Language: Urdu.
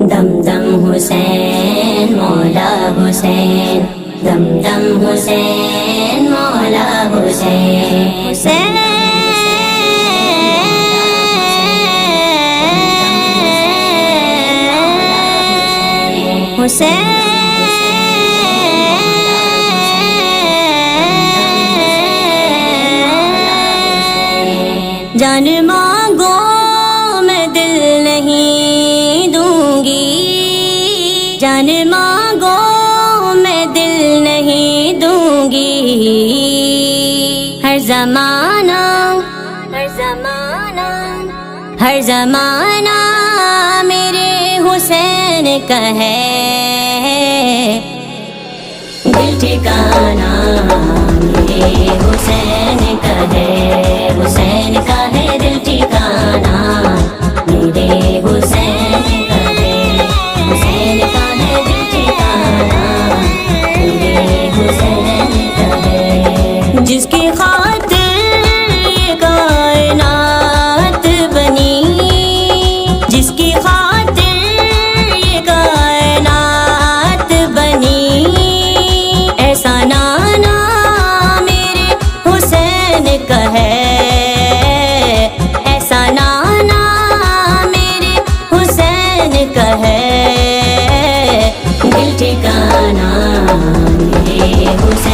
دم دم حسین مولا حسین، دم دم حسین مولا حسین، حسین حسین جان مانگو میں دل نہیں دوں گی، جان مانگو میں دل نہیں دوں گی، ہر زمانہ ہر زمانہ ہر زمانہ میرے حسین کا ہے دل ٹھکانہ، میرے حسین کا ہے، حسین کا ہے دل ٹھکانہ، میرے حسین کا ہے، حسین کا ہے دل ٹھکانہ، میرے حسین کا ہے، جس کی خاطر یہ کائنات بنی، جس کی خاطر یہ کائنات بنی، ایسا نانا میرے حسین کا ہے، ایسا نانا میرے حسین کا ہے، دل ٹھکانہ میرے حسین